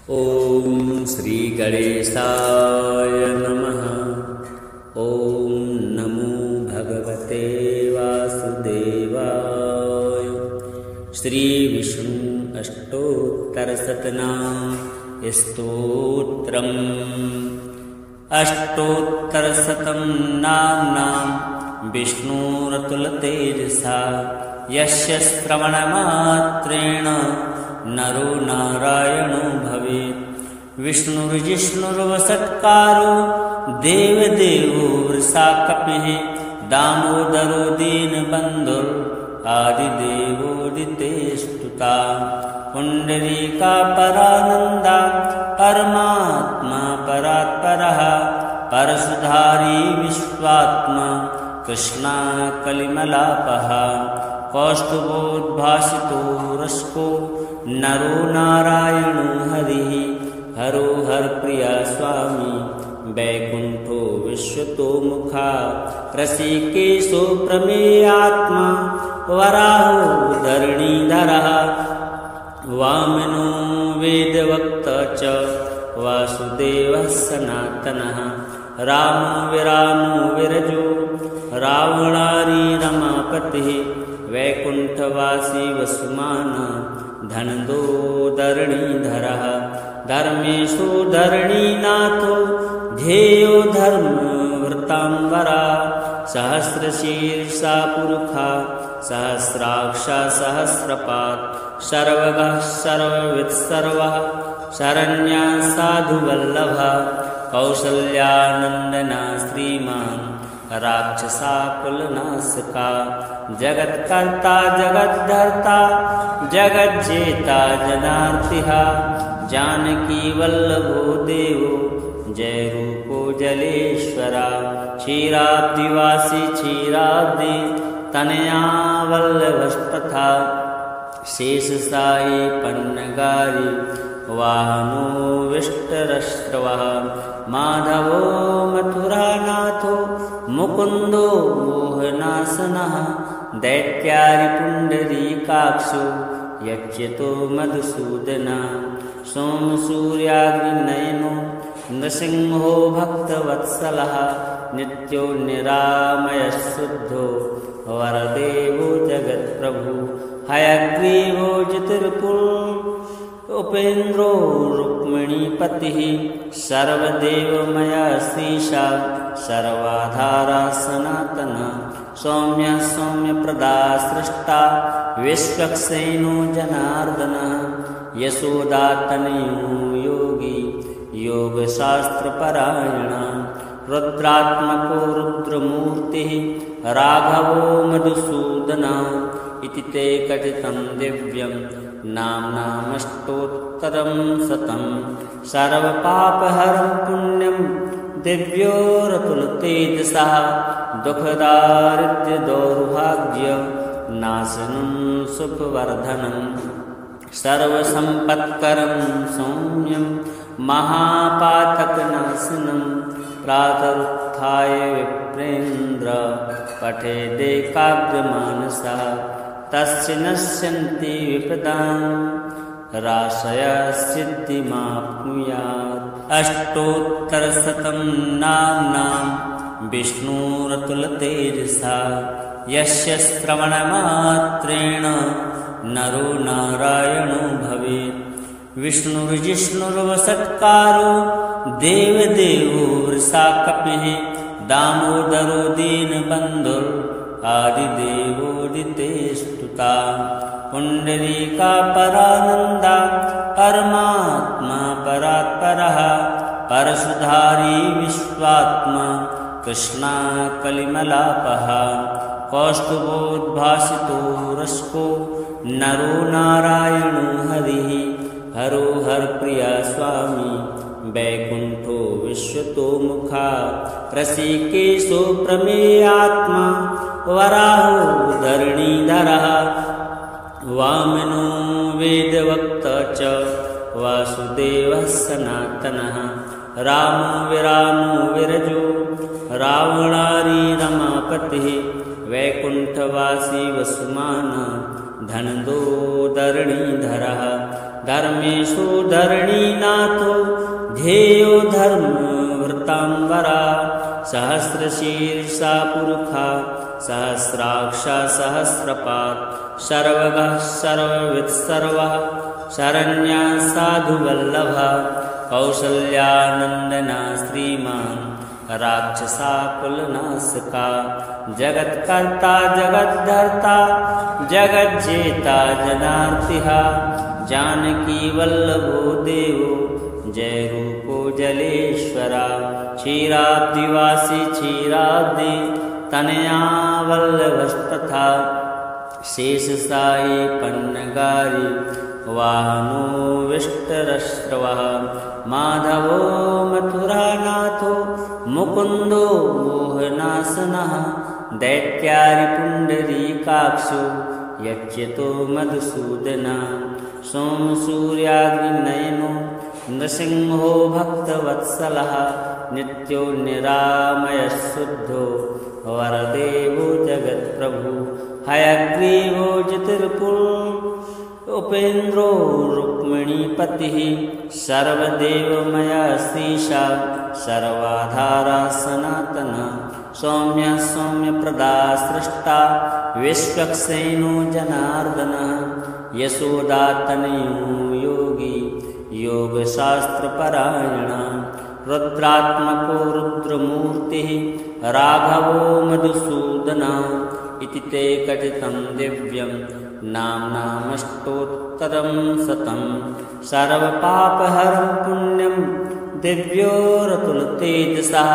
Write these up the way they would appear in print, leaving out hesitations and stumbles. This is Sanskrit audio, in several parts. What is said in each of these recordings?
ॐ श्री गणेशाय नमः। ॐ नमो भगवते वासुदेवाय। श्री विष्णु अष्टोत्तरशतनाम स्तोत्रम्। अष्टोत्तरशतं नाम्नां विष्णुरतुलतेजसा यस्य श्रवणमात्रेण नरो नारायणो भवेत्। विष्णुर्जिष्णुर्वषट्कारो देवदेवो वृषा कपिः दामोदरो दीनबन्धुर् आदिदेवोदिते स्तुता। पुण्डरीका परानन्दा परमात्मा परात्परः परशुधारी विश्वात्मा कृष्णा कलिमलापः। कौस्तुभोद्भासितो रस्को नरो नारायणो हरिः। हरो हरप्रिया स्वामी वैकुण्ठो विश्वतो मुखा। ऋषिकेशो प्रमेयात्मा वराहो धरणीधरः। वामनो वेदवक्ता च वासुदेवः सनातनः। रामो विरामो विरजो रावणारी रमापतिः। वैकुण्ठवासी वसुमाना धनदो धरणीधरः। धर्मेशो धरणीनाथो ध्येयो धर्मवृताम्बरा। सहस्रशीर्षा पुरुषा सहस्राक्षा सहस्रपात्। सर्वगः सर्ववित् सर्वः शरण्या साधुवल्लभः। कौसल्यानन्दना श्रीमान् राक्षसाकुलनाशका। जगत्कर्ता जगद्धर्ता जगज्जेता जनार्तिः। जानकी वल्लभो देवो जय रूपो जलेश्वरा। क्षीराब्धिवासी क्षीराब्धि तनया वल्लभस्तथा। शेषशायी पन्नगारी वाहनो विष्टरश्रवः। माधवो मथुरानाथो मुकुन्दो मोहनासनः। दैत्यारि पुण्डरीकाक्षो यच्यतो मधुसूदना। सोमसूर्याग्निनयनो नृसिंहो भक्तवत्सलः। नित्यो निरामयः शुद्धो वरदेवो जगत्प्रभु। हयग्रीवो जितपुरुषो उपेन्द्रो रुक्मिणीपतिः। सर्वदेवमया श्रीशा सर्वाधारा सनातना। सौम्यः सौम्यप्रदा सृष्टा विश्वक्सेनो जनार्दनः। यशोदातनयो योगी योगशास्त्रपरायणः। रुद्रात्मको रुद्रमूर्तिः राघवो मधुसूदनः। इति ते कथितं दिव्यं नाम्नामष्टोत्तरं शतं। सर्वपापहरं पुण्यं दिव्योरतुलतेजसः। दुःखदारिद्र्यदौर्भाग्यनाशनं सुखवर्धनं। सर्वसम्पत्करं सौम्यं महापातकनाशनं। प्रातरुत्थाय विप्रेन्द्र पठेदेकाग्रमानसः। तस्य नश्यन्ति विपदां राशया सिद्धिमाप्नुयात्। अष्टोत्तरशतं नाम्नां विष्णुरतुलतेजसा यस्य श्रवणमात्रेण नरो नारायणो भवेत्। विष्णुर्जिष्णुर्वषट्कारो देवदेवो वृषा कपिः दामोदरो दीनबन्धुर् आदिदेवोदिते स्तुता। पुण्डरीका परानन्दा परमात्मा परात्परः परशुधारी विश्वात्मा कृष्णा कलिमलापः। कौस्तुभोद्भासितो रस्को नरो नारायणो हरिः। हरो हरप्रिया स्वामी वैकुण्ठो विश्वतो मुखा। ऋषिकेशो प्रमेयात्मा वराहो धरणीधरः। वामनो वेदवक्ता च वासुदेवः सनातनः। रामो विरामो विरजो रावणारी रमापतिः। वैकुण्ठवासी वसुमाना धनदो धरणीधरः। धर्मेषु धरणीनाथो ध्येयो धर्मवृतांबरा सहस्रशीर्षा पुरुषा सहस्राक्षा सहस्रपात् सर्वगः सर्ववित्सर्वः शरण्या साधुवल्लभः कौसल्यानन्दना श्रीमान् राक्षसाकुलनाशका जगत्कर्ता जगद्धर्ता जगज्जेता जनार्तिः जानकी वल्लभो देवो जय रूपो जलेश्वरा क्षीराब्धिवासी क्षीराब्धि तनया वल्लभस्तथा शेषसायी पन्नगारी वाहनो विष्टरश्रवः माधवो मथुरानाथो मुकुन्दो मोहनासनः दैत्यारिपुण्डरीकाक्षो यच्यतो मधुसूदना सोमसूर्याग्निनयनो नृसिंहो भक्तवत्सलः नित्यो निरामयः शुद्धो वरदेवो जगत्प्रभु हयग्रीवो जितिर्पुर उपेन्द्रो रुक्मिणीपतिः सर्वदेवमया श्रीशा सर्वाधारा सनातना सौम्यः सौम्यप्रदा सृष्टा विश्वक्सेनो जनार्दनः यशोदातनयो योगी योगशास्त्रपरायणः रुद्रात्मको रुद्रमूर्तिः राघवो मधुसूदनः इति ते कथितं दिव्यं नाम्नामष्टोत्तरं शतं सर्वपापहरं पुण्यं दिव्योरतुलतेजसः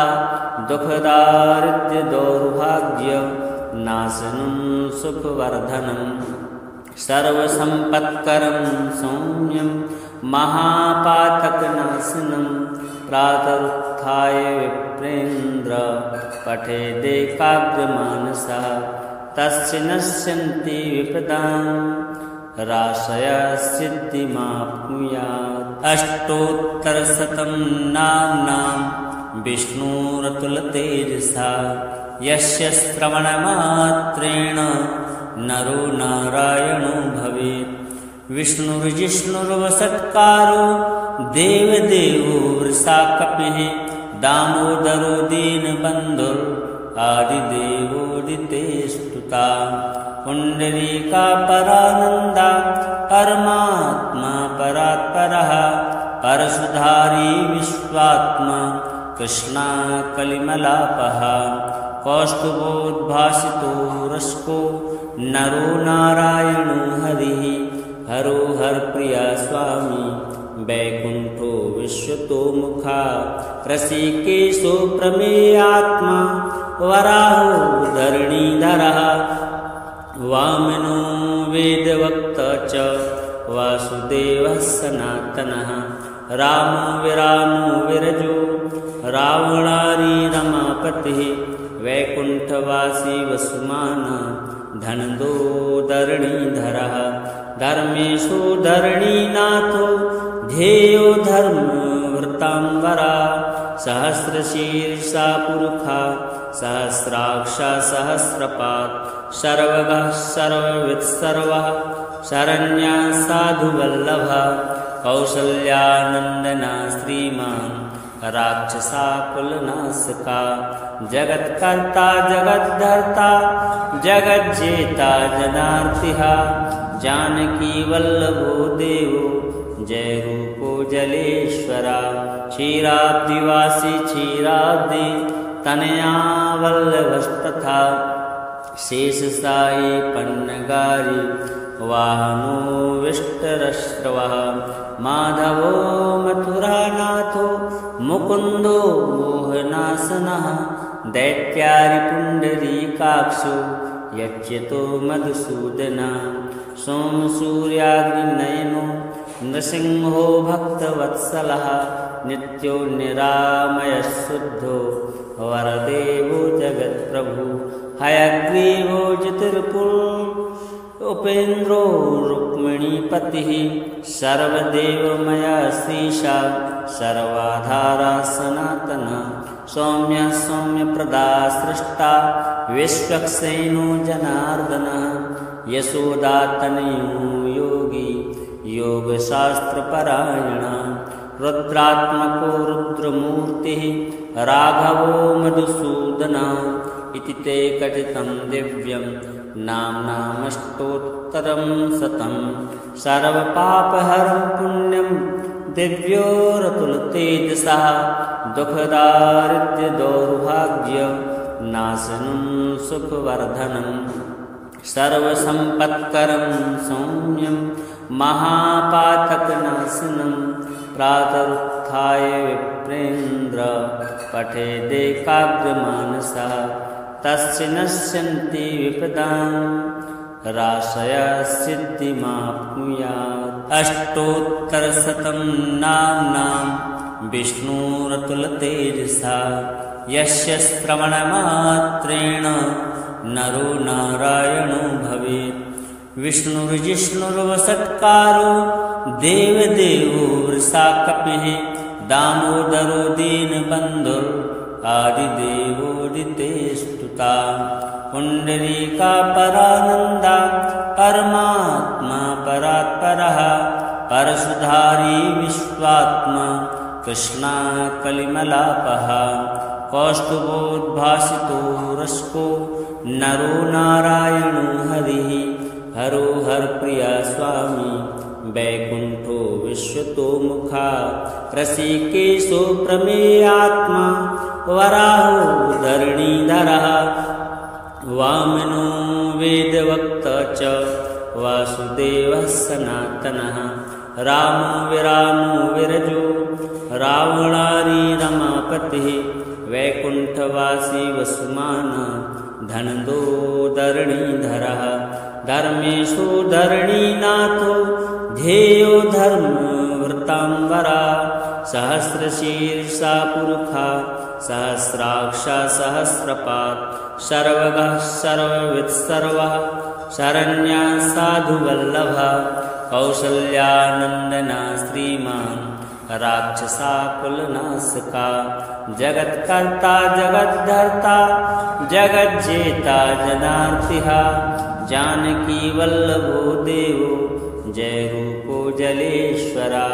दुःखदारिद्र्यदौर्भाग्यनाशनं सुखवर्धनं सर्वसम्पत्करं सौम्यं महापातकनाशनं प्रातरुत्थाय विप्रेन्द्र पठेदेकाग्रमानसः तस्य नश्यन्ति विपदां राशय सिद्धिमाप्नुयात् अष्टोत्तरशतं नाम्नां विष्णुरतुलतेजसा यस्य श्रवणमात्रेण नरो नारायणो भवेत् विष्णुर्जिष्णुर्वसत्कारो देवदेवो वृषाकपिः दामोदरो दीनबन्धुर् आदिदेवोदिते स्तुता पुण्डरीका परानन्दा परमात्मा परात्परः परशुधारी विश्वात्मा कृष्णा कलिमलापः कौस्तुभोद्भासितो रस्को नरो नारायणो हरिः हरो हरप्रिया स्वामी वैकुण्ठो विश्वतोमुखा ऋषिकेशो प्रमेयात्मा वराहो धरणीधरः वामनो वेदवक्ता च वासुदेवः सनातनः रामो विरामो विरजो रावणारी रमापतिः वैकुण्ठवासी वसुमाना धनदो धरणीधरः धर्मेषु धरणीनाथो ध्येयो धर्मवृतांबरा सहस्रशीर्षा पुरुषा सहस्राक्षा सहस्रपात् सर्वगः सर्ववित्सर्वः शरण्या साधुवल्लभः कौसल्यानन्दना श्रीमान् राक्षसाकुलनाशका जगत्कर्ता जगद्धर्ता जगज्जेता जनार्तिः जानकी वल्लभो देवो जय रूपो जलेश्वरा क्षीराब्धिवासी क्षीराब्धि तनया वल्लभस्तथा शेषसायी पन्नगारी वाहनो विष्टरश्रवः माधवो मथुरानाथो मुकुन्दो मोहनासनः दैत्यारिपुण्डरीकाक्षो यच्यतो मधुसूदना सोमसूर्याग्निनयनो नृसिंहो भक्तवत्सलः नित्यो निरामयः शुद्धो वरदेवो जगत्प्रभु हयग्रीवो जितिर्पुर उपेन्द्रो रुक्मिणीपतिः सर्वदेवमया श्रीशा सर्वाधारा सनातना सौम्यः सौम्यप्रदा सृष्टा विश्वक्सेनो जनार्दनः यशोदातनयो योगी योगशास्त्रपरायणा रुद्रात्मको रुद्रमूर्तिः राघवो मधुसूदना इति ते कथितं दिव्यं नाम्नामष्टोत्तरं शतं सर्वपापहरं पुण्यं दिव्योरतुलतेजसः दुःखदारिद्र्यदौर्भाग्यनाशनं सुखवर्धनं सर्वसम्पत्करं सौम्यं महापातकनाशनं प्रातरुत्थाय विप्रेन्द्र पठेदेकाग्रमानसः तस्य नश्यन्ति विपदां राशय सिद्धिमाप्नुयात्। अष्टोत्तरशतं नाम्नां विष्णुरतुलतेजसा यस्य श्रवणमात्रेण नरो नारायणो भवेत्। विष्णुर्जिष्णुर्वषट्कारो देवदेवो वृषाकपिः दामोदरो दीनबन्धुर् आदिदेवोदिते स्तुता पुण्डरीका परानन्दा परमात्मा परात्परः परशुधारी विश्वात्मा कृष्णा कलिमलापः कौस्तुभोद्भासितो रसको नरो नारायणो हरिः हरो हरप्रिया स्वामी वैकुण्ठो विश्वतो मुखा ऋषिकेशो प्रमेयात्मा वराहो धरणीधरः वामनो वेदवक्ता च वासुदेवः सनातनः रामो विरामो विरजो रावणारी रमापतिः वैकुण्ठवासी वसुमानः धनदो धरणीधरः धर्मेशो धरणीनाथो ध्येयो धर्मवृताम्बरा सहस्रशीर्षा पुरुषा सहस्राक्षा सहस्रपात् सर्वगः सर्ववित्सर्वः शरण्या साधुवल्लभः कौसल्यानन्दना श्रीमान् राक्षसाकुलनाशका जगत्कर्ता जगद्धर्ता जगज्जेता जनार्तिः जानकी वल्लभो देवो जय रूपो जलेश्वरा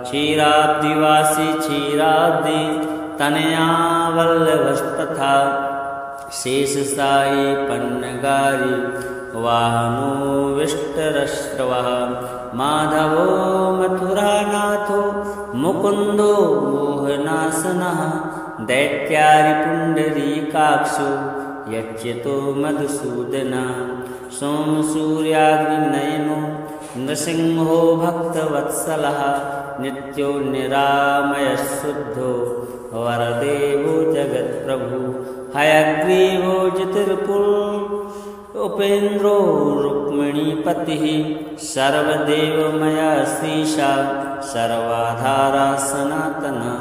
क्षीराब्दिवासी क्षीराब्दि तनया वल्लभस्तथा शेषसायी पन्नगारी वाहनो विष्टरश्रवः माधवो मथुरानाथो मुकुन्दो मोहनासनः दैत्यारिपुण्डरीकाक्षो यच्यतो मधुसूदना सोमसूर्याग्निनयनो नृसिंहो भक्तवत्सलः नित्यो निरामयशुद्धो वरदेवो जगत्प्रभु हयग्रीवो ज्योतिर्पुर उपेन्द्रो रुक्मिणीपतिः सर्वदेवमया श्रीशा सर्वाधारा सनातना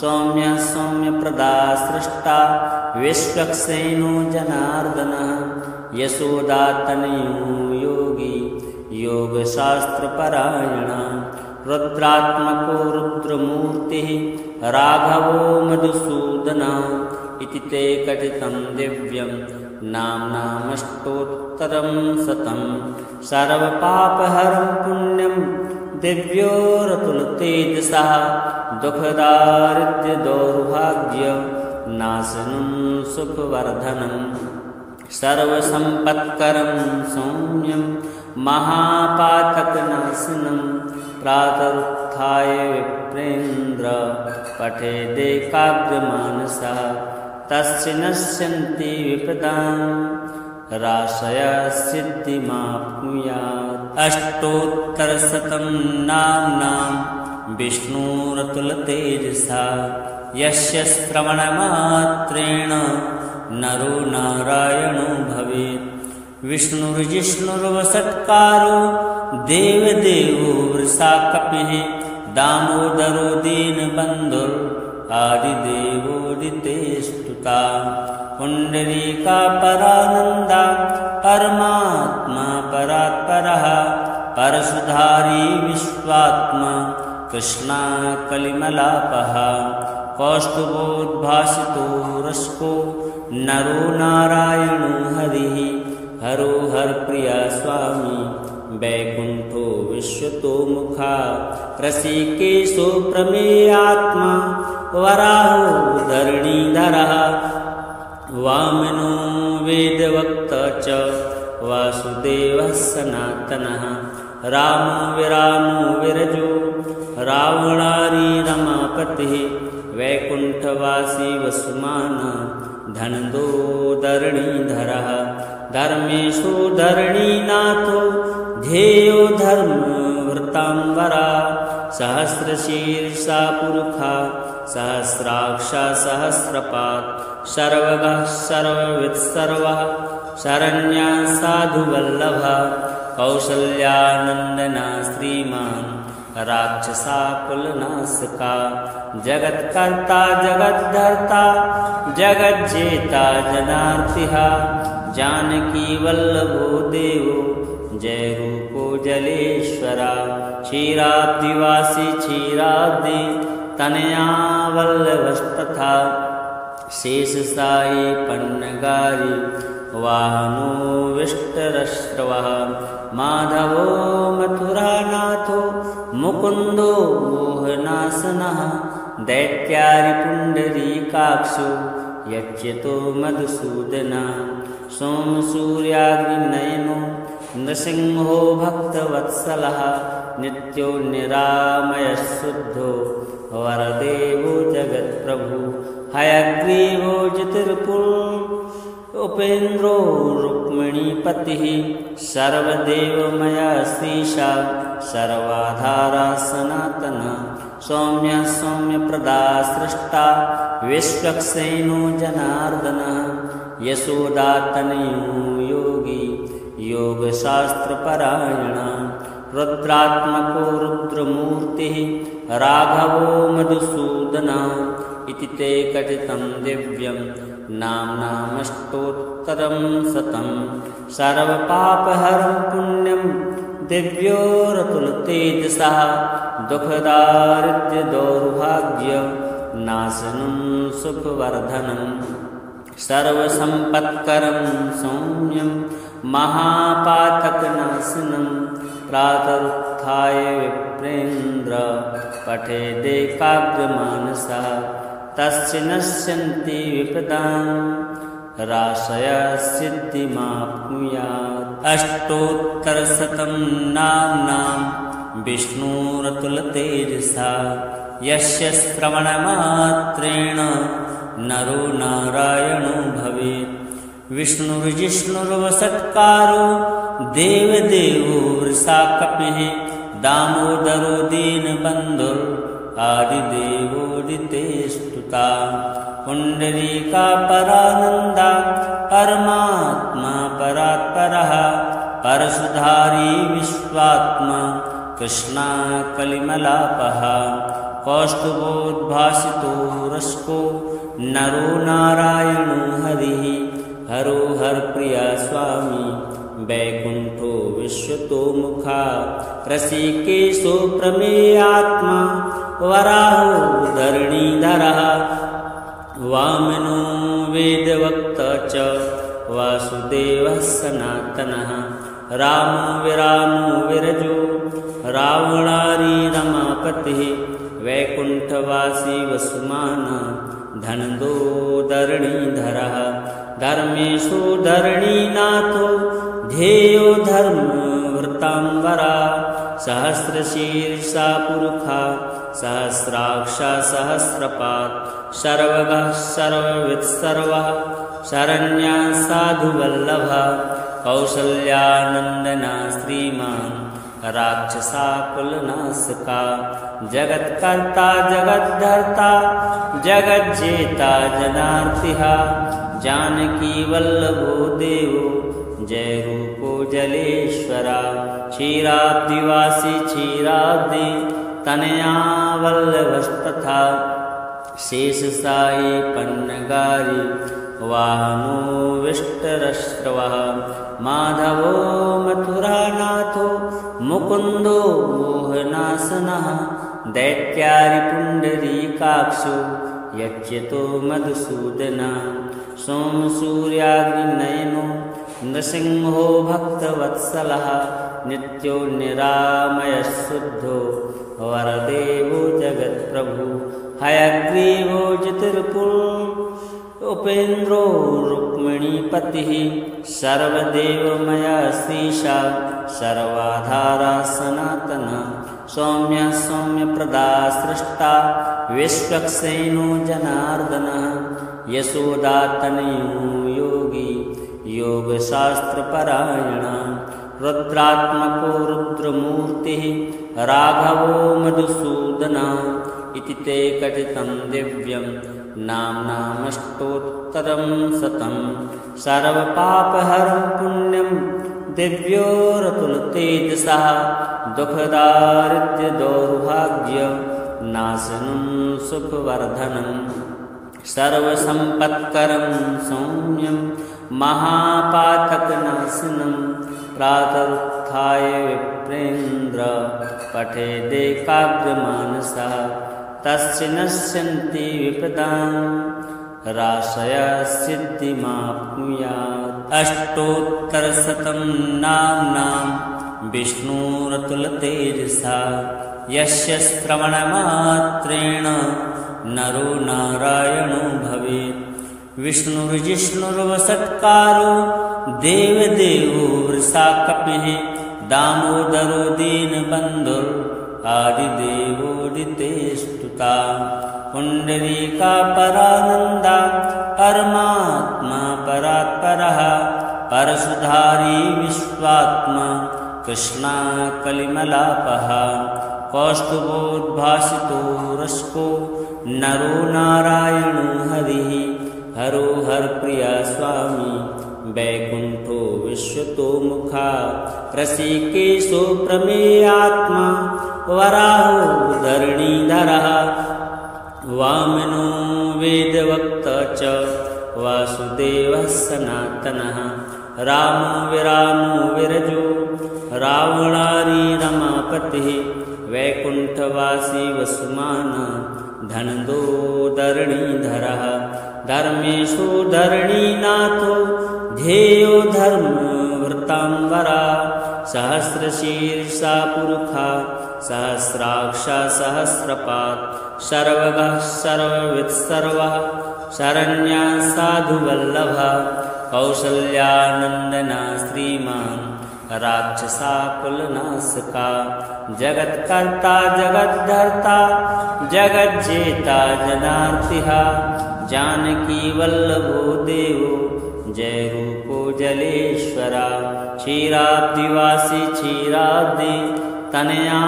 सौम्य सौम्यप्रदा सृष्टा विश्वक्सेनो जनार्दनः यशोदातनयो योगी योगशास्त्रपरायणा रुद्रात्मको रुद्रमूर्तिः राघवो मधुसूदना इति ते कथितं दिव्यं नाम्नामष्टोत्तरं शतं सर्वपापहरं पुण्यं दिव्योरतुलतेजसः दुःखदारिद्र्यदौर्भाग्यनाशनं सुखवर्धनं सर्वसम्पत्करं सौम्यं महापातकनाशनं प्रातरुत्थाय विप्रेन्द्र पठेदेकाग्रमानसः तस्य नश्यन्ति विपदां राशय सिद्धिमाप्नुयात्। अष्टोत्तरशतं नाम्नां विष्णुरतुलतेजसा यस्य श्रवणमात्रेण नरो नारायणो भवेत्। विष्णुर्जिष्णुर्वषट्कारो देवदेवो वृषाकपिः दामोदरो दीनबन्धुर् आदिदेवोदिते स्तुता पुण्डरीका परानन्दा परमात्मा परात्परः परशुधारी विश्वात्मा कृष्णा कलिमलापः कौस्तुभोद्भासितो रसको नरो नारायणो हरिः हरो हरप्रिया स्वामी वैकुण्ठो विश्वतोमुखा ऋषिकेशो प्रमेयात्मा वराहो धरणीधरः वामनो वेदवक्ता च वासुदेवः सनातनः रामो विरामो विरजो रावणारी रमापतिः वैकुण्ठवासी वसुमानः धनदो धरणीधरः धर्मेशो धरणीनाथो ध्येयो धर्मवृताम्बरा सहस्रशीर्षा पुरुषा सहस्राक्षा सहस्रपात् सर्वगः सर्ववित्सर्वः शरण्या साधुवल्लभः कौसल्यानन्दना श्रीमान् राक्षसाकुलनाशका जगत्कर्ता जगद्धर्ता जगज्जेता जनार्तिः जानकी वल्लभो देवो जय रूपो जलेश्वरा क्षीराब्धिवासी क्षीराब्धि तनया वल्लभस्तथा शेषसायी पन्नगारी वाहनो विष्टरश्रवः माधवो मथुरानाथो मुकुन्दो मोहनासनः दैत्यारिपुण्डरीकाक्षो यच्यतो मधुसूदना सोमसूर्याग्निनयनो नृसिंहो भक्तवत्सलः नित्यो निरामयः शुद्धो वरदेवो जगत्प्रभु हयग्रीवो जितिर्पुर उपेन्द्रो रुक्मिणीपतिः सर्वदेवमया श्रीशा सर्वाधारा सनातना सौम्य सौम्यप्रदा सृष्टा विश्वक्सेनो जनार्दनः यशोदातनयो योगी योगशास्त्रपरायणः रुद्रात्मको रुद्रमूर्तिः राघवो मधुसूदनः इति ते कथितं दिव्यं नाम्नामष्टोत्तरं शतं सर्वपापहरं पुण्यं दिव्योरतुलतेजसः दुःखदारिद्र्यदौर्भाग्यनाशनं सुखवर्धनं सर्वसम्पत्करं सौम्यं महापातकनाशनं प्रातरुत्थाय विप्रेन्द्र पठेदेकाग्रमानसः तस्य नश्यन्ति विपदां राशय सिद्धिमाप्नुयात् अष्टोत्तरशतं नाम्नां विष्णुरतुलतेजसा यस्य श्रवणमात्रेण नरो नारायणो भवेत् विष्णुर्जिष्णुर्वषट्कारो देवदेवो वृषाकपिः दामोदरो दीनबन्धुर् आदिदेवोदितेस्तुता पुण्डरीकापरानन्दा परमात्मा परात्परः परशुधारी विश्वात्मा कृष्णा कलिमलापः कौस्तुभोद्भासितो रस्को नरो नारायणो हरिः हरो हरप्रिया स्वामी वैकुण्ठो विश्वतोमुखा ऋषिकेशो प्रमेयात्मा वराहो धरणीधरः वामनो वेदवक्ता च वासुदेवः सनातनः रामो विरामो विरजो रावणारी रमापतिः वैकुण्ठवासी वसुमानः धनदो धरणीधरः धर्मेशो धरणीनाथो ध्येयो धर्मवृताम्बरा सहस्रशीर्षा पुरुषा सहस्राक्षा सहस्रपात् सर्वगः सर्ववित्सर्वः शरण्या साधुवल्लभः कौसल्यानन्दना श्रीमान् राक्षसाकुलनाशका जगत्कर्ता जगद्धर्ता जगज्जेता जनार्तिः जानकी वल्लभो देवो जय रूपो जलेश्वरा क्षीराब्धिवासी क्षीराब्धि तनया वल्लभस्तथा शेषसायी पन्नगारी वाहनो विष्टरश्रवः माधवो मथुरानाथो मुकुन्दो मोहनासनः दैत्यारिपुण्डरीकाक्षो यच्यतो मधुसूदना सोमसूर्याग्निनयनो नृसिंहो भक्तवत्सलः नित्यो निरामयः शुद्धो वरदेवो जगत्प्रभु हयग्रीवो जितिर्पुर उपेन्द्रो रुक्मिणीपतिः सर्वदेवमया श्रीशा सर्वाधारा सनातना सौम्यः सौम्यप्रदा सृष्टा विश्वक्सेनो जनार्दनः यशोदातनयो योगी योगशास्त्रपरायणः रुद्रात्मको रुद्रमूर्तिः राघवो मधुसूदनः इति ते कथितं दिव्यं नाम्नामष्टोत्तरं शतं सर्वपापहरं पुण्यं दिव्योरतुलतेजसः दुःखदारिद्र्यदौर्भाग्यनाशनं सुखवर्धनं सर्वसम्पत्करं सौम्यं महापातकनाशनं प्रातरुत्थाय विप्रेन्द्र पठेदेकाग्रमानसः तस्य नश्यन्ति विपदां राशया सिद्धिमाप्नुयात् अष्टोत्तरशतं नाम्नां विष्णुरतुलतेजसा यस्य श्रवणमात्रेण नरो नारायणो भवेत् विष्णुर्जिष्णुर्वषट्कारो देवदेवो वृषाकपिः दामोदरो दीनबन्धुर् आदिदेवोदिते स्तुता पुण्डरीकापरानन्दा परमात्मा परात्परः परशुधारी विश्वात्मा कृष्णा कलिमलापः कौस्तुभोद्भासितो रस्को नरो नारायणो हरिः हरो हरप्रिया स्वामी वैकुण्ठो विश्वतो मुखा ऋषिकेशो प्रमेयात्मा वराहो धरणीधरः वामनो वेदवक्ता च वासुदेवः सनातनः रामो विरामो विरजो रावणारी रमापतिः वैकुण्ठवासी वसुमानः धनदो धरणीधरः धर्मेशो धरणीनाथो ध्येयो धर्मवृताम्बरा सहस्रशीर्षा पुरुषा सहस्राक्षा सहस्रपात् सर्वगः सर्ववित्सर्वः शरण्या साधुवल्लभः कौसल्यानन्दना श्रीमान् राक्षसाकुलनाशका जगत्कर्ता जगद्धर्ता जगज्जेता जनार्तिः जानकी वल्लभो देवो जय रूपो जलेश्वरा क्षीराब्धिवासी क्षीराब्धि तनया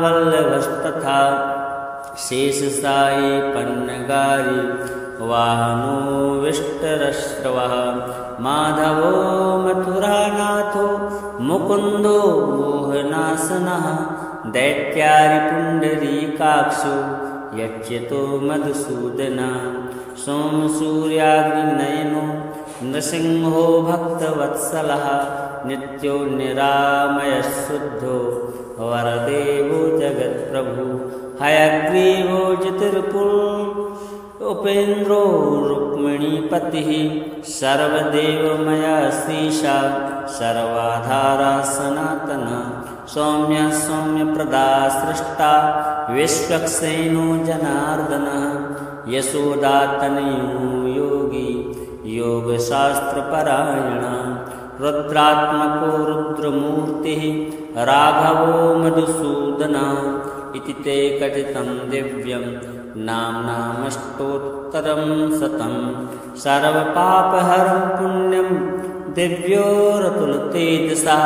वल्लभस्तथा शेषसायी पन्नगारी वाहनो विष्टरश्रवः माधवो मथुरानाथो मुकुन्दो मोहनासनः दैत्यारिपुण्डरीकाक्षो यच्यतो मधुसूदनः सोमसूर्याग्निनयनो नृसिंहो भक्तवत्सलः नित्यो निरामयः शुद्धो वरदेवो जगत्प्रभु हयग्रीवो जितिर्पुर उपेन्द्रो रुक्मिणीपतिः सर्वदेवमया श्रीशा सर्वाधारा सनातना सौम्यः सौम्यप्रदा सृष्टा विश्वक्सेनो जनार्दनः यशोदातनयो योगी योगशास्त्रपरायणः रुद्रात्मको रुद्रमूर्तिः राघवो मधुसूदनः इति ते कथितं दिव्यं नाम्नामष्टोत्तरं शतं सर्वपापहरं पुण्यं दिव्योरतुलतेजसः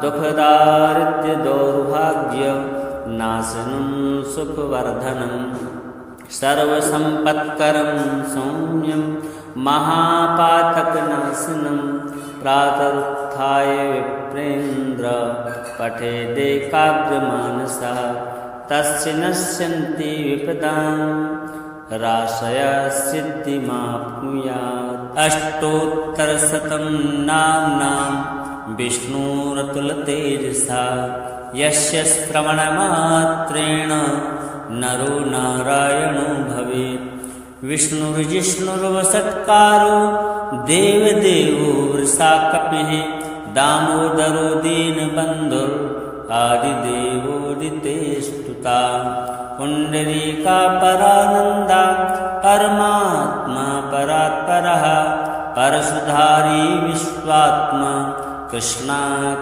दुःखदारिद्र्यदौर्भाग्यनाशनं सुखवर्धनं सर्वसम्पत्करं सौम्यं महापातकनाशनं प्रातरुत्थाय विप्रेन्द्र पठेदेकाग्रमानसः तस्य नश्यन्ति विपदां राशया सिद्धिमाप्नुयात् अष्टोत्तरशतं नाम्नां विष्णुरतुलतेजसा यस्य श्रवणमात्रेण नरो नारायणो भवेत् विष्णुर्जिष्णुर्वषट्कारो देवदेवो वृषाकपिः दामोदरो दीनबन्धुर् आदिदेवोदितेस्तुता पुण्डरीकापरानन्दा परमात्मा परात्परः परशुधारी विश्वात्मा कृष्णा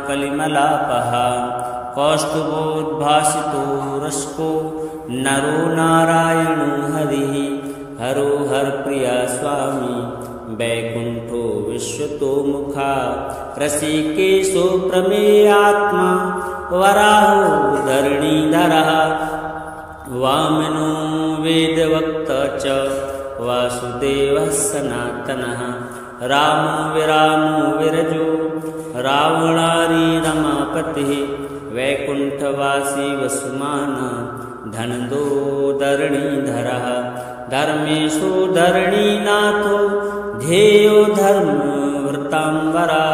कलिमलापः कौस्तुभोद्भासितो रस्को नरो नारायणो हरिः हरो हरप्रिया स्वामी वैकुण्ठो विश्वतो मुखा ऋषिकेशो प्रमेयात्मा वराहो धरणीधरः वामनो वेदवक्ता च वासुदेवः सनातनः रामो विरामो विरजो रावणारी रमापतिः वैकुण्ठवासी वसुमाना धनदो धरणीधरः धर्मेशो धरणीनाथो ध्येयो धर्मवृताम्बरा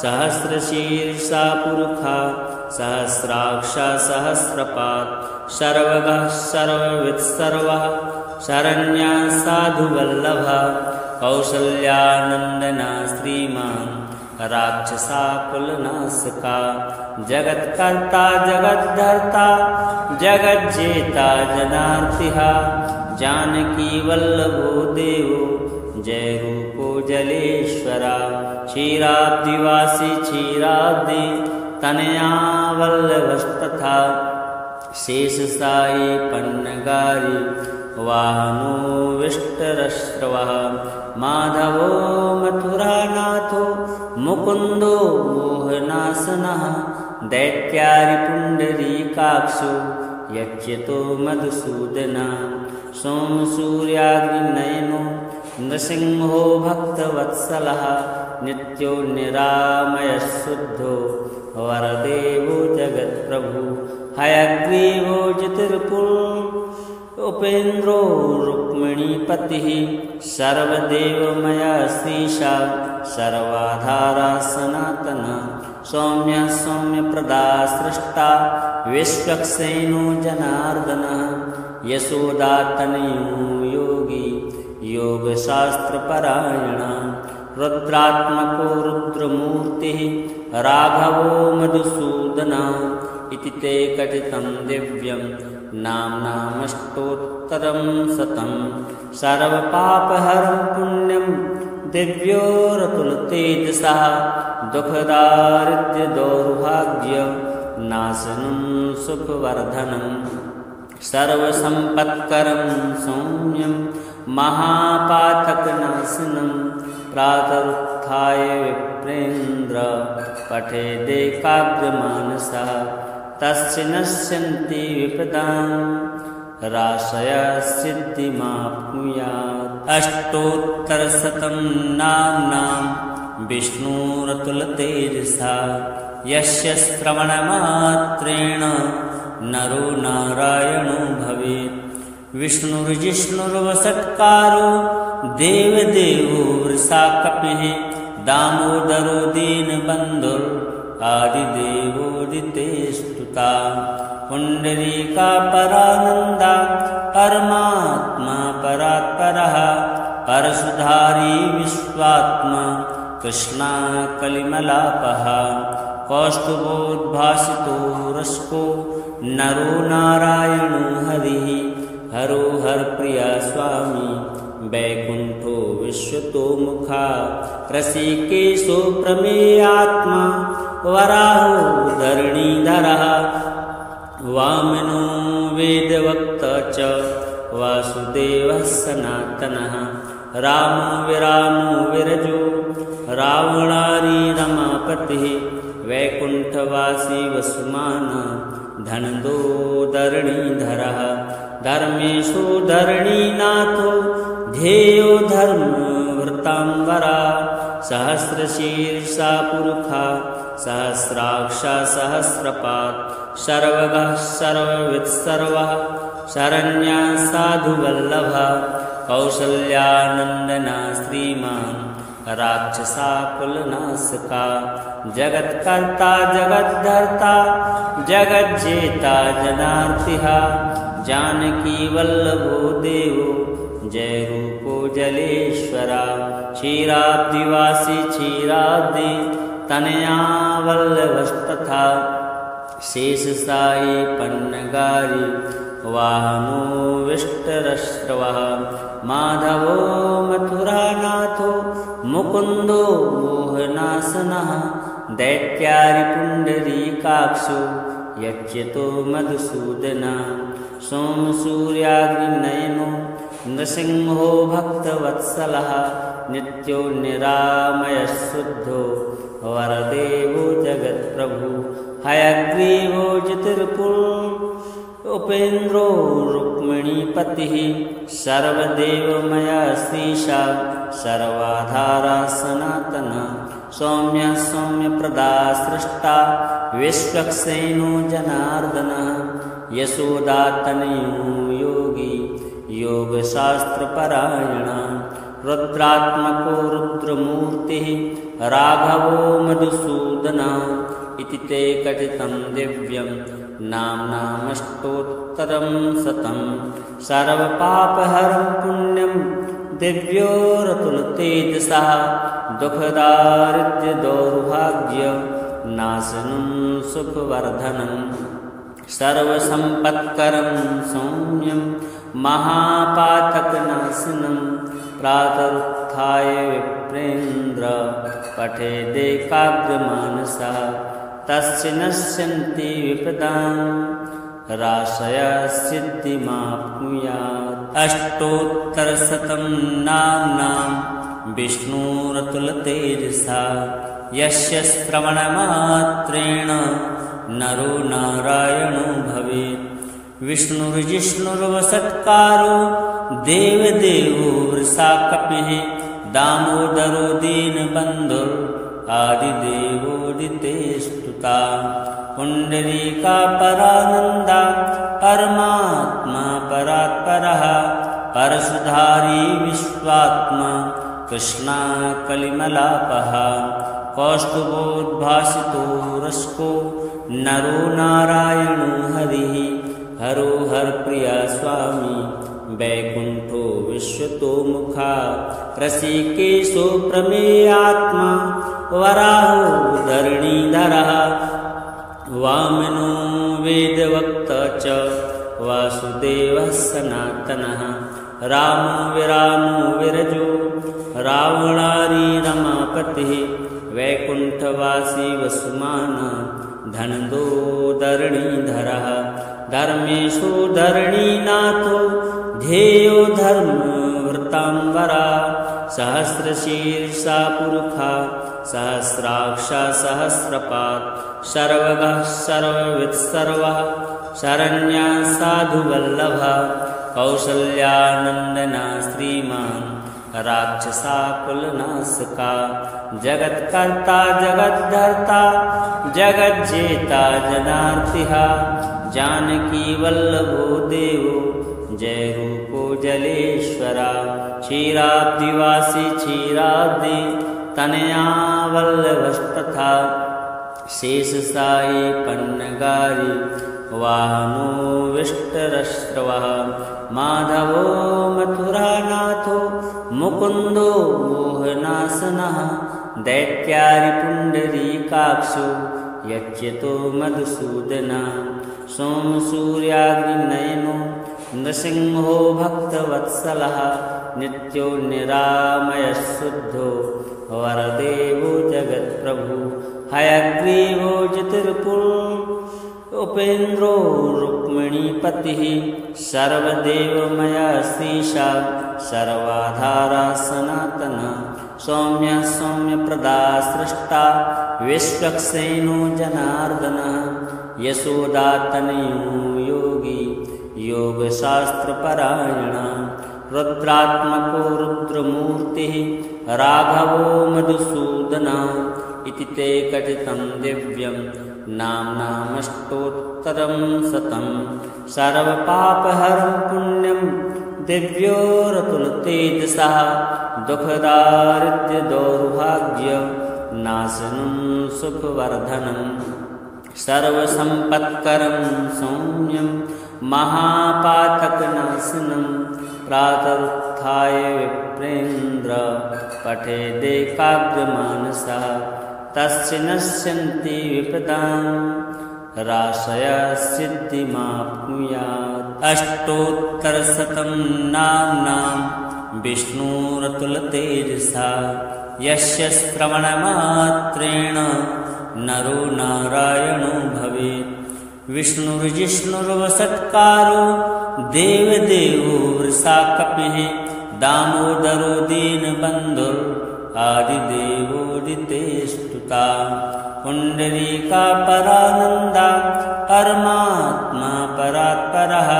सहस्रशीर्षा पुरुषा सहस्राक्षा सहस्रपात् सर्वगः सर्ववित्सर्वः शरण्या साधुवल्लभः कौसल्यानन्दना श्रीमान् राक्षसाकुलनाशका जगत्कर्ता जगद्धर्ता जगज्जेता जनार्तिः जानकी वल्लभो देवो जय रूपो जलेश्वरा क्षीराब्धिवासी क्षीराब्धि तनया वल्लभस्तथा शेषसायी पन्नगारी वाहनो विष्टरश्रवः माधवो मथुरानाथो मुकुन्दो मोहनासनः दैत्यारिपुण्डरीकाक्षो यच्यतो मधुसूदना सोमसूर्याग्निनयनो नृसिंहो भक्तवत्सलः नित्यो निरामयः शुद्धो वरदेवो जगत्प्रभु हयग्रीवो ज्योतिर्पुरुषो उपेन्द्रो रुक्मिणीपतिः सर्वदेवमया श्रीशा सर्वाधारा सनातना सौम्य सौम्यप्रदा सृष्टा विश्वक्सेनो जनार्दनः यशोदातनयो योगी योगशास्त्रपरायणः रुद्रात्मको रुद्रमूर्तिः राघवो मधुसूदनः इति ते कथितं दिव्यं नाम्नामष्टोत्तरं शतं सर्वपापहरं पुण्यं दिव्योरतुलतेजसः दुःखदारिद्र्यदौर्भाग्यनाशनं सुखवर्धनं सर्वसम्पत्करं सौम्यं महापातकनाशनं प्रातरुत्थाय विप्रेन्द्र पठेदेकाग्रमानसः तस्य नश्यन्ति विपदां राशय सिद्धिमाप्नुयात् अष्टोत्तरशतं नाम्नां विष्णुरतुलतेजसा यस्य श्रवणमात्रेण नरो नारायणो भवेत् विष्णुर्जिष्णुर्वषट्कारो देवदेवो वृषाकपिः दामोदरो दीनबन्धुर् आदिदेवोदितेस्तुता पुण्डरीकापरानन्दा परमात्मा परात्परः परशुधारी विश्वात्मा कृष्णा कलिमलापः कौस्तुभोद्भासितो रस्को नरो नारायणो हरिः हरो हरप्रिया स्वामी वैकुण्ठो विश्वतो मुखा ऋषिकेशो प्रमेयात्मा वराहो धरणीधरः वामनो वेदवक्ता च वासुदेवः सनातनः रामो विरामो विरजो रावणारी रमापतिः वैकुण्ठवासी वसुमाना धनदो धरणीधरः धर्मेशो धरणीनाथो ध्येयो धर्मवृताम्बरा सहस्रशीर्षा पुरुषा सहस्राक्षा सहस्रपात् सर्वगः सर्ववित्सर्वः शरण्या साधुवल्लभः कौसल्यानन्दना श्रीमान् राक्षसाकुलनाशका जगत्कर्ता जगद्धर्ता जगज्जेता जनार्तिः जानकी वल्लभो देवो जय रूपो जलेश्वरा क्षीराब्धिवासी क्षीराब्धि तनया वल्लभस्तथा शेषसायी पन्नगारी वाहनो विष्टरश्रवः माधवो मथुरानाथो मुकुन्दो मोहनासनः दैत्यारिपुण्डरीकाक्षो यच्यतो मधुसूदना सोमसूर्याग्निनयनो नृसिंहो भक्तवत्सलः नित्यो निरामयः शुद्धो वरदेवो जगत्प्रभु हयग्रीवो जितिर्पुर उपेन्द्रो रुक्मिणीपतिः सर्वदेवमया श्रीशा सर्वाधारा सनातना सौम्यः सौम्यप्रदा सृष्टा विश्वक्सेनो जनार्दनः यशोदातनयो योगी योगशास्त्रपरायणः रुद्रात्मको रुद्रमूर्तिः राघवो मधुसूदनः इति ते कथितं दिव्यं नाम्नामष्टोत्तरं शतं सर्वपापहरं पुण्यं दिव्योरतुलतेजसः दुःखदारिद्र्यदौर्भाग्यनाशनं सुखवर्धनं सर्वसम्पत्करं सौम्यं महापातकनाशनं प्रातरुत्थाय विप्रेन्द्र पठेदेकाग्रमानसः तस्य नश्यन्ति विपदां राशया सिद्धिमाप्नुयात् अष्टोत्तरशतं नाम्नां विष्णुरतुलतेजसा यस्य श्रवणमात्रेण नरो नारायणो भवेत् विष्णुर्जिष्णुर्वसत्कारो देवदेवो वृषाकपिः दामोदरो दीनबन्धुर् आदिदेवोदिते स्तुता पुण्डरीका परानन्दा परमात्मा परात्परः परशुधारी विश्वात्मा कृष्णा कलिमलापः कौस्तुभोद्भासितो रस्को नरो नारायणो हरिः हरो हरप्रिया स्वामी वैकुण्ठो विश्वतोमुखा ऋषिकेशो प्रमेयात्मा वराहो धरणीधरः वामनो वेदवक्ता च वासुदेवः सनातनः रामो विरामो विरजो रावणारी रमापतिः वैकुण्ठवासी वसुमानः धनदो धरणीधरः धर्मेशो धरणीनाथो ध्येयो धर्मवृताम्बरा सहस्रशीर्षा पुरुषा सहस्राक्षा सहस्रपात् सर्वगः सर्ववित्सर्वः शरण्या साधुवल्लभः कौसल्यानन्दना श्रीमान् राक्षसाकुलनाशका जगत्कर्ता जगद्धर्ता जगज्जेता जनार्तिः जानकी वल्लभो देवो जय रूपो जलेश्वरा क्षीराब्दिवासी क्षीराब्दि तनया वल्लभस्तथा शेषसायी पन्नगारी वाहनो विष्टरश्रवः माधवो मथुरानाथो मुकुन्दो मोहनासनः दैत्यारिपुण्डरीकाक्षो यच्यतो मधुसूदना सोमसूर्याग्निनयनो नृसिंहो भक्तवत्सलः नित्यो निरामयः शुद्धो वरदेवो जगत्प्रभु हयग्रीवो जितिर्पुर उपेन्द्रो रुक्मिणीपतिः सर्वदेवमया श्रीशा सर्वाधारा सनातना सौम्यः सौम्यप्रदा सृष्टा विश्वक्सेनो जनार्दनः यशोदातनयो योगी योगशास्त्रपरायणः रुद्रात्मको रुद्रमूर्तिः राघवो मधुसूदनः इति ते कथितं दिव्यं नाम्नामष्टोत्तरं शतं सर्वपापहरं पुण्यं दिव्योरतुलतेजसः दुःखदारिद्र्यदौर्भाग्यनाशनं सुखवर्धनं सर्वसम्पत्करं सौम्यं महापातकनाशनं प्रातरुत्थाय विप्रेन्द्र पठेदेकाग्रमानसः तस्य नश्यन्ति विपदां राशय सिद्धिमाप्नुयात्। अष्टोत्तरशतं नाम्नां विष्णुरतुलतेजसा यस्य श्रवणमात्रेण नरो नारायणो भवेत्। विष्णुर्जिष्णुर्वषट्कारो देवदेवो वृषाकपिः दामोदरो दीनबन्धुर् आदिदेवोदितेस्तुता। पुण्डरीका परानन्दा परमात्मा परात्परः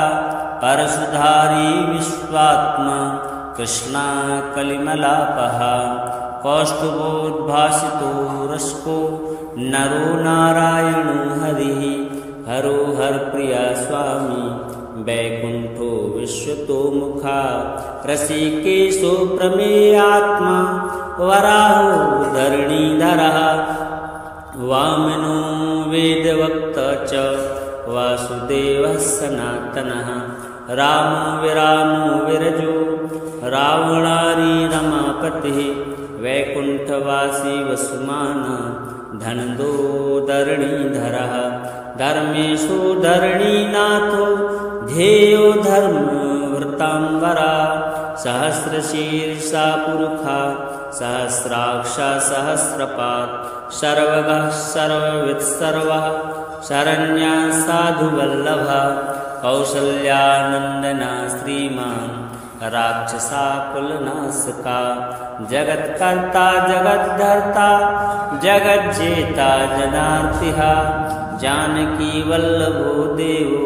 परशुधारी विश्वात्मा कृष्णा कलिमलापः। कौस्तुभोद्भासितो रसको नरो नारायणो हरिः हरो हरप्रिया स्वामी वैकुण्ठो विश्वतो मुखा। ऋषिकेशो प्रमेयात्मा वराहो धरणीधरः वामनो वेदवक्ता च वासुदेवः सनातनः। रामो विरामो विरजो रावणारी रमापतिः वैकुण्ठवासी वसुमानः धनदो धरणीधरः। धर्मेशो धरणीनाथो ध्येयो धर्मवृताम्बरा। सहस्रशीर्षा पुरुषा सहस्राक्षा सहस्रपात् सर्वगः सर्ववित् सर्वः शरण्यः साधुवल्लभः। कौसल्यानन्दना श्रीमान् राक्षसाकुलनाशका। जगत्कर्ता जगद्धर्ता जगज्जेता जनार्तिः जानकी वल्लभो देवो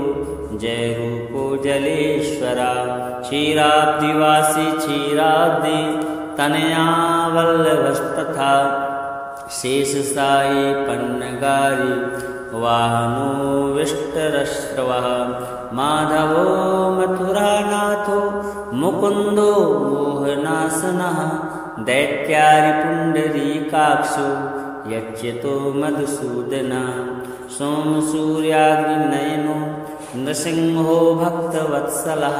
जय रूपो जलेश्वरा। क्षीराब्धिवासी क्षीराब्धि तनया वल्लभस्तथा शेषसायी पन्नगारी वाहनो विष्टरश्रवः। माधवो मथुरानाथो मुकुन्दो मोहनासनः दैत्यारिपुण्डरीकाक्षो यच्यतो मधुसूदनः। सोमसूर्याग्निनयनो नृसिंहो भक्तवत्सलः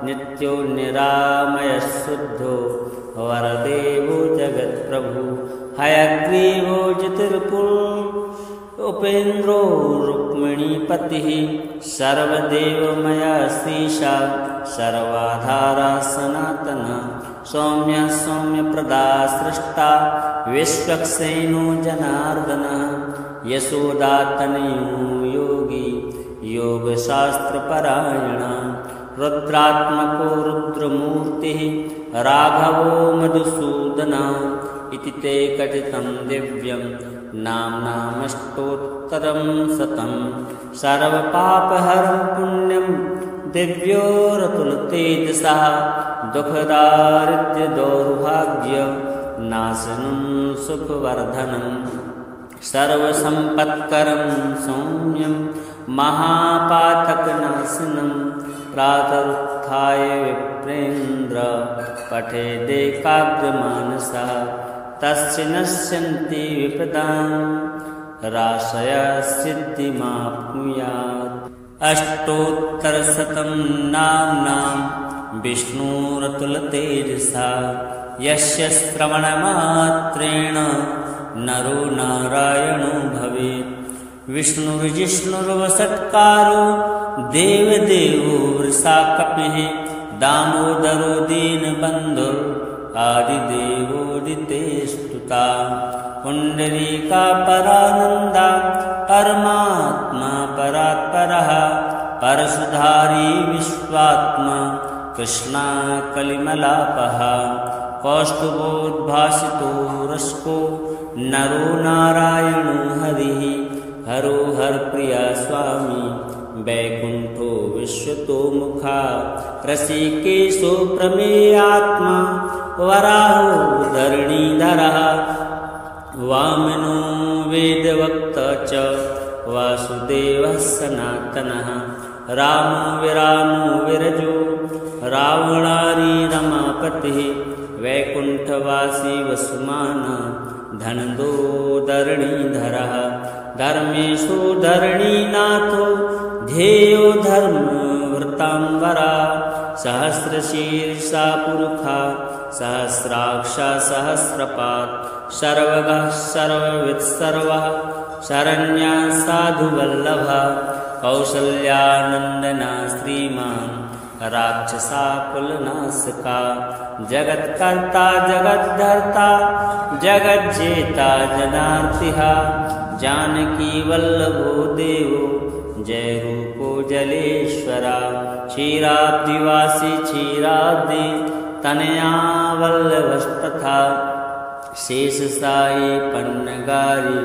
नित्यो निरामयशुद्धो वरदेवो जगत्प्रभु। हयग्रीवो ज्योतिर्पुर उपेन्द्रो रुक्मिणीपतिः सर्वदेवमया श्रीशा सर्वाधारा सनातना। सौम्यः सौम्यप्रदा सृष्टा विश्वक्सेनो जनार्दनः यशोदातनयो योगी योगशास्त्रपरायणः। रुद्रात्मको रुद्रमूर्तिः राघवो मधुसूदनः इति ते कथितं दिव्यं नाम्नामष्टोत्तरं शतं। सर्वपापहरं पुण्यं दिव्योरतुलतेजसः दुःखदारिद्र्यदौर्भाग्यनाशनं सुखवर्धनं। सर्वसम्पत्करं सौम्यं महापातकनाशनं। प्रातरुत्थाय विप्रेन्द्र पठेदेकाग्रमानसः तस्य नश्यन्ति विपदां राशय सिद्धिमाप्नुयात्। अष्टोत्तरशतं नाम्नां विष्णुरतुलतेजसा यस्य श्रवणमात्रेण नरो नारायणो भवेत्। विष्णुर्जिष्णुर्वषट्कारो देवदेवो वृषाकपिः दामोदरो दीनबन्धुर् आदिदेवोदितेस्तुता। पुण्डरीका परानन्दा परमात्मा परात्परः परशुधारी विश्वात्मा कृष्णा कलिमलापः। कौस्तुभोद्भासितो रसको नरो नारायणो हरिः हरो हरप्रिया स्वामी वैकुण्ठो विश्वतो मुखा। ऋषिकेशो प्रमेयात्मा वराहो धरणीधरः वामनो वेदवक्ता च वासुदेवः सनातनः। रामो विरामो विरजो रावणारी रमापतिः वैकुण्ठवासी वसुमानः धनदो धरणीधरः। धर्मेशो धरणीनाथो ध्येयो धर्मवृताम्बरा। सहस्रशीर्षा पुरुखा सहस्राक्षा सहस्रपात् सर्वगः सर्ववित्सर्वः शरण्या साधुवल्लभः कौसल्यानन्दना श्रीमान् राक्षसाकुलनाशका जगत्कर्ता जगद्धर्ता जगज्जेता जनार्तिहा जानकी वल्लभो देवो जय रूपो जलेश्वरा क्षीराब्दिवासी क्षीराब्दि तनया वल्लभस्तथा शेषसायी पन्नगारी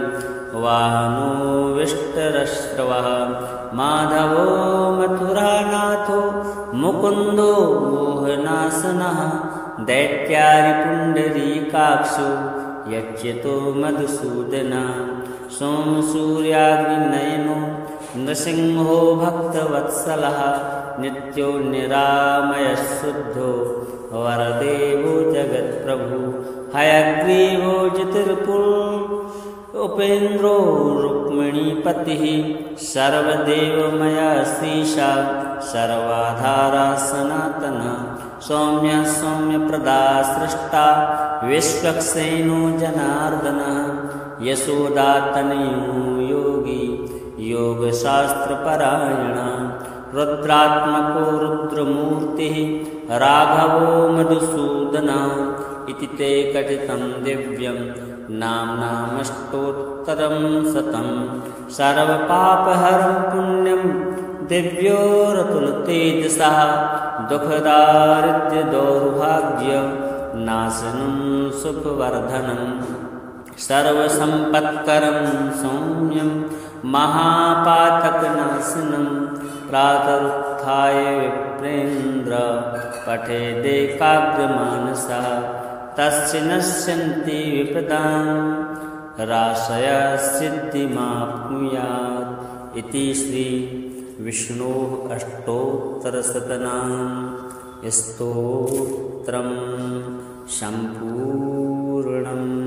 वाहनो विष्टरश्रवः माधवो मथुरानाथो मुकुन्दो मोहनासनः दैत्यारिपुण्डरीकाक्षो यच्यतो मधुसूदना सोमसूर्याग्निनयनो नृसिंहो भक्तवत्सलः नित्यो निरामयशुद्धो वरदेवो जगत्प्रभु हयग्रीवो जितिर्पुर उपेन्द्रो रुक्मिणीपतिः सर्वदेवमया श्रीशा सर्वाधारा सनातना सौम्य सौम्यप्रदा सृष्टा विश्वक्सेनो जनार्दनः यशोदातनयो योगी योगशास्त्रपरायणा रुद्रात्मको रुद्रमूर्तिः राघवो मधुसूदना इति ते कथितं दिव्यं नाम्नामष्टोत्तरं शतं सर्वपापहरं पुण्यं दिव्योरतुलतेजसः दुःखदारिद्र्यदौर्भाग्यनाशनं सुखवर्धनं सर्वसम्पत्करं सौम्यं महापातकनाशनं प्रातरुत्थाय विप्रेन्द्र पठेदेकाग्रमानसः तस्य नश्यन्ति विपदां राशय सिद्धिमाप्नुयात् इति श्री विष्णोः अष्टोत्तरशतनां स्तोत्रं सम्पूर्णम्।